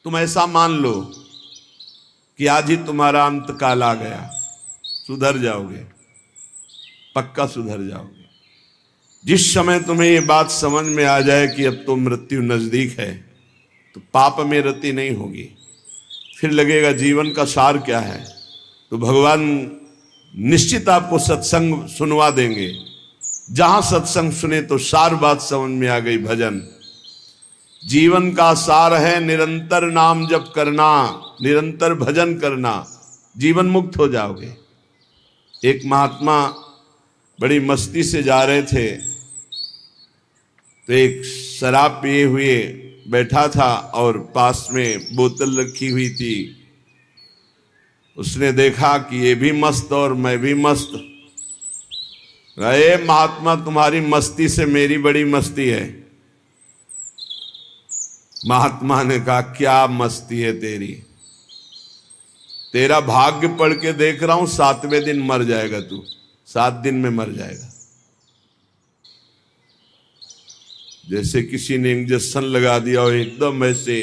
तुम ऐसा मान लो कि आज ही तुम्हारा अंत काल आ गया, सुधर जाओगे, पक्का सुधर जाओगे। जिस समय तुम्हें ये बात समझ में आ जाए कि अब तो मृत्यु नजदीक है, तो पाप में रति नहीं होगी। फिर लगेगा जीवन का सार क्या है, तो भगवान निश्चित आपको सत्संग सुनवा देंगे। जहां सत्संग सुने तो सार बात समझ में आ गई। भजन जीवन का सार है, निरंतर नाम जप करना, निरंतर भजन करना, जीवन मुक्त हो जाओगे। एक महात्मा बड़ी मस्ती से जा रहे थे, तो एक शराब पिए हुए बैठा था और पास में बोतल रखी हुई थी। उसने देखा कि ये भी मस्त और मैं भी मस्त। अरे महात्मा, तुम्हारी मस्ती से मेरी बड़ी मस्ती है। महात्मा ने कहा, क्या मस्ती है तेरी? तेरा भाग्य पढ़ के देख रहा हूं, 7वें दिन मर जाएगा तू, 7 दिन में मर जाएगा। जैसे किसी ने इंजेक्शन लगा दिया और एकदम ऐसे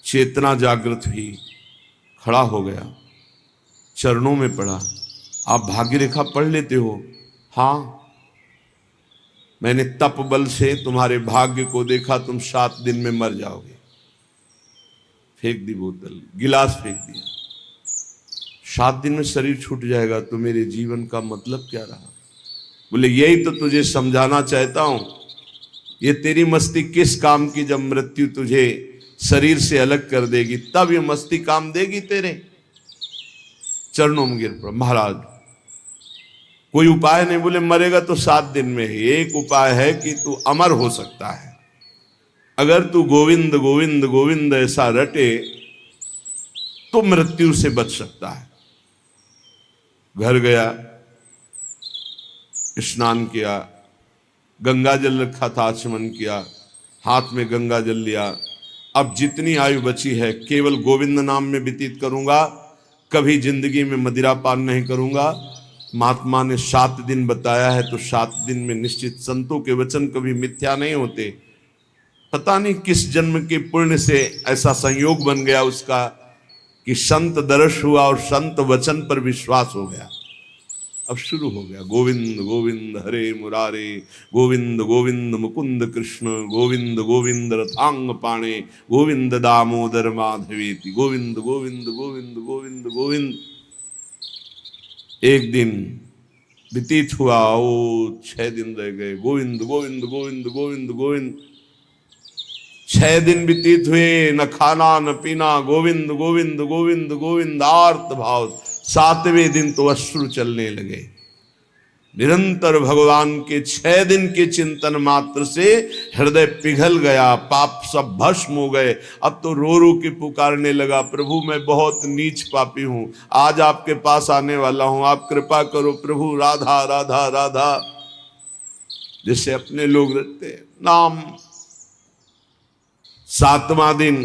चेतना जागृत हुई, खड़ा हो गया, चरणों में पड़ा। आप भाग्य रेखा पढ़ लेते हो? हाँ, मैंने तप बल से तुम्हारे भाग्य को देखा, तुम 7 दिन में मर जाओगे। फेंक दी बोतल, गिलास फेंक दिया। 7 दिन में शरीर छूट जाएगा, तो मेरे जीवन का मतलब क्या रहा? बोले यही तो तुझे समझाना चाहता हूं। ये तेरी मस्ती किस काम की, जब मृत्यु तुझे शरीर से अलग कर देगी, तब ये मस्ती काम देगी तेरे। चरणों में गिर पड़ा। महाराज कोई उपाय नहीं? बोले मरेगा तो 7 दिन में ही। एक उपाय है कि तू अमर हो सकता है। अगर तू गोविंद गोविंद गोविंद ऐसा रटे तो मृत्यु से बच सकता है। घर गया, स्नान किया, गंगा जल रखा था, आचमन किया, हाथ में गंगा जल लिया। अब जितनी आयु बची है केवल गोविंद नाम में व्यतीत करूंगा, कभी जिंदगी में मदिरा पान नहीं करूंगा। महात्मा ने 7 दिन बताया है, तो 7 दिन में निश्चित, संतों के वचन कभी मिथ्या नहीं होते। पता नहीं किस जन्म के पुण्य से ऐसा संयोग बन गया उसका कि संत दर्श हुआ और संत वचन पर विश्वास हो गया। अब शुरू हो गया, गोविंद गोविंद हरे मुरारे, गोविंद गोविंद मुकुंद कृष्ण, गोविंद गोविंद रथांग पाणे, गोविंद दामोदर माधवेति, गोविंद गोविंद गोविंद गोविंद गोविंद। एक दिन व्यतीत हुआ, ओ 6 दिन रह गए, गोविंद गोविंद गोविंद गोविंद गोविंद। 6 दिन व्यतीत हुए, न खाना न पीना, गोविंद गोविंद गोविंद गोविंद, आर्त भाव। 7वें दिन तो अश्रु चलने लगे। निरंतर भगवान के 6 दिन के चिंतन मात्र से हृदय पिघल गया, पाप सब भस्म हो गए। अब तो रो रो के पुकारने लगा, प्रभु मैं बहुत नीच पापी हूं, आज आपके पास आने वाला हूं, आप कृपा करो प्रभु, राधा राधा राधा। जैसे अपने लोग रखते नाम। 7वां दिन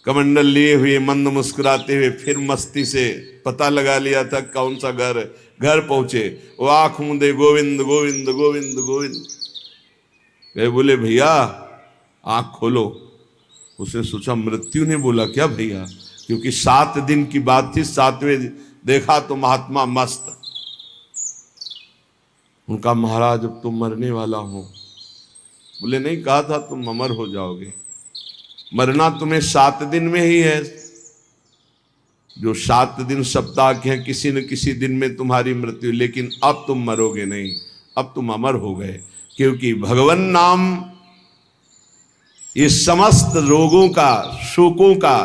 कमंडल लिए हुए, मंद मुस्कुराते हुए, फिर मस्ती से पता लगा लिया था कौन सा घर पहुंचे। वो आंख मूंदे, गोविंद गोविंद गोविंद गोविंद। गए, बोले भैया आंख खोलो। उसने सोचा मृत्यु ने बोला क्या भैया, क्योंकि 7 दिन की बात थी। 7वें देखा तो महात्मा मस्त। उनका महाराज अब तुम मरने वाला हो। बोले नहीं, कहा था तुम अमर हो जाओगे। मरना तुम्हें 7 दिन में ही है। जो 7 दिन सप्ताह के हैं, किसी न किसी दिन में तुम्हारी मृत्यु, लेकिन अब तुम मरोगे नहीं, अब तुम अमर हो गए। क्योंकि भगवान नाम ये समस्त रोगों का, शोकों का,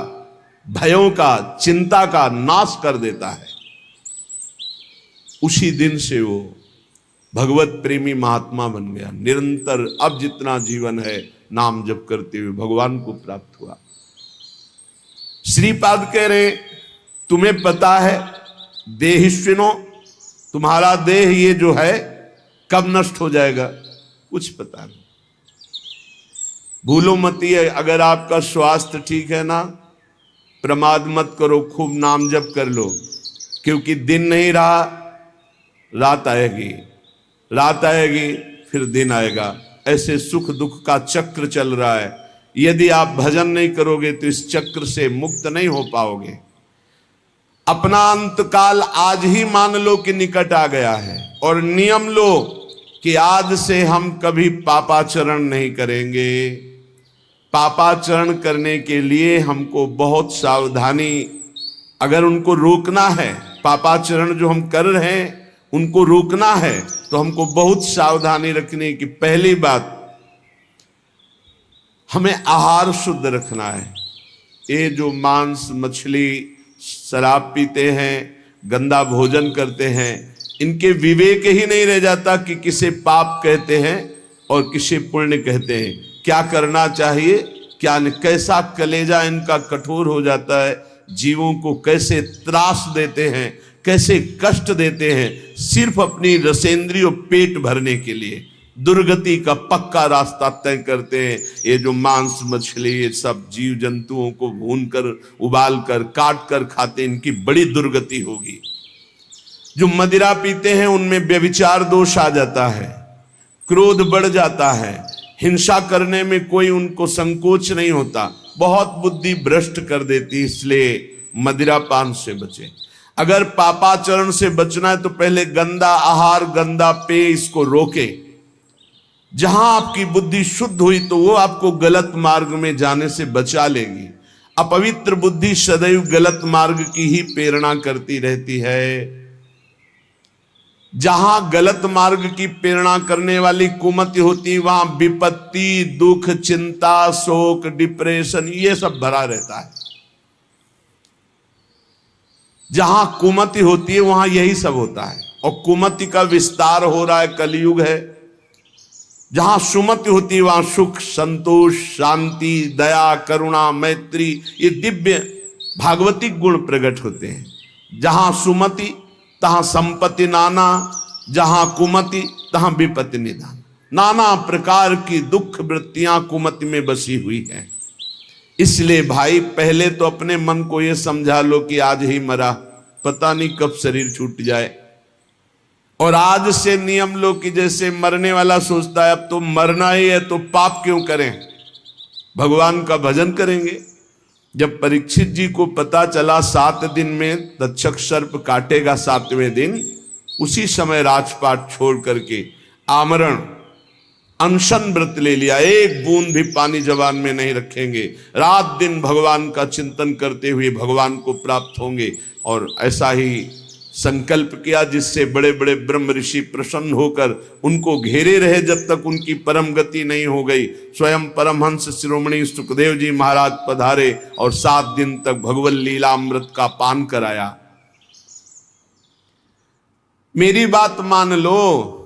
भयों का, चिंता का नाश कर देता है। उसी दिन से वो भगवत प्रेमी महात्मा बन गया। निरंतर अब जितना जीवन है नाम जप करते हुए भगवान को प्राप्त हुआ। श्रीपाद कह रहे, तुम्हें पता है देहिष्विनो, तुम्हारा देह ये जो है कब नष्ट हो जाएगा? कुछ पता नहीं। भूलो मत, अगर आपका स्वास्थ्य ठीक है ना, प्रमाद मत करो, खूब नाम जप कर लो। क्योंकि दिन नहीं रहा, रात आएगी, रात आएगी फिर दिन आएगा। ऐसे सुख दुख का चक्र चल रहा है। यदि आप भजन नहीं करोगे तो इस चक्र से मुक्त नहीं हो पाओगे। अपना अंतकाल आज ही मान लो कि निकट आ गया है और नियम लो कि आज से हम कभी पापाचरण नहीं करेंगे। पापाचरण करने के लिए हमको बहुत सावधानी, अगर उनको रोकना है, पापाचरण जो हम कर रहे हैं उनको रोकना है तो हमको बहुत सावधानी रखनी की। पहली बात, हमें आहार शुद्ध रखना है। ये जो मांस मछली शराब पीते हैं, गंदा भोजन करते हैं, इनके विवेक ही नहीं रह जाता कि किसे पाप कहते हैं और किसे पुण्य कहते हैं, क्या करना चाहिए क्या नहीं। कैसा कलेजा इनका कठोर हो जाता है, जीवों को कैसे त्रास देते हैं, कैसे कष्ट देते हैं, सिर्फ अपनी रसेंद्रिय पेट भरने के लिए दुर्गति का पक्का रास्ता तय करते हैं। ये जो मांस मछली ये सब जीव जंतुओं को भूनकर उबाल कर काट कर खाते, इनकी बड़ी दुर्गति होगी। जो मदिरा पीते हैं उनमें व्यभिचार दोष आ जाता है, क्रोध बढ़ जाता है, हिंसा करने में कोई उनको संकोच नहीं होता, बहुत बुद्धि भ्रष्ट कर देती। इसलिए मदिरा पान से बचे। अगर पापाचरण से बचना है तो पहले गंदा आहार गंदा पेय इसको रोके। जहां आपकी बुद्धि शुद्ध हुई तो वो आपको गलत मार्ग में जाने से बचा लेगी। अपवित्र बुद्धि सदैव गलत मार्ग की ही प्रेरणा करती रहती है। जहां गलत मार्ग की प्रेरणा करने वाली कुमति होती वहां विपत्ति, दुख, चिंता, शोक, डिप्रेशन ये सब भरा रहता है। जहां कुमति होती है वहां यही सब होता है और कुमति का विस्तार हो रहा है, कलयुग है। जहां सुमति होती है वहां सुख, संतोष, शांति, दया, करुणा, मैत्री ये दिव्य भागवतिक गुण प्रकट होते हैं। जहां सुमति तहां संपत्ति नाना, जहां कुमति तहां विपत्ति निदान। नाना प्रकार की दुख वृत्तियां कुमति में बसी हुई हैं। इसलिए भाई पहले तो अपने मन को यह समझा लो कि आज ही मरा, पता नहीं कब शरीर छूट जाए। और आज से नियम लो कि जैसे मरने वाला सोचता है अब तो मरना ही है तो पाप क्यों करें, भगवान का भजन करेंगे। जब परीक्षित जी को पता चला 7 दिन में तक्षक सर्प काटेगा 7वें दिन, उसी समय राजपाट छोड़ करके आमरण अनशन व्रत ले लिया। एक बूंद भी पानी जबान में नहीं रखेंगे, रात दिन भगवान का चिंतन करते हुए भगवान को प्राप्त होंगे। और ऐसा ही संकल्प किया जिससे बड़े बड़े ब्रह्म ऋषि प्रसन्न होकर उनको घेरे रहे जब तक उनकी परम गति नहीं हो गई। स्वयं परमहंस शिरोमणि सुखदेव जी महाराज पधारे और 7 दिन तक भगवत लीलामृत का पान कराया। मेरी बात मान लो,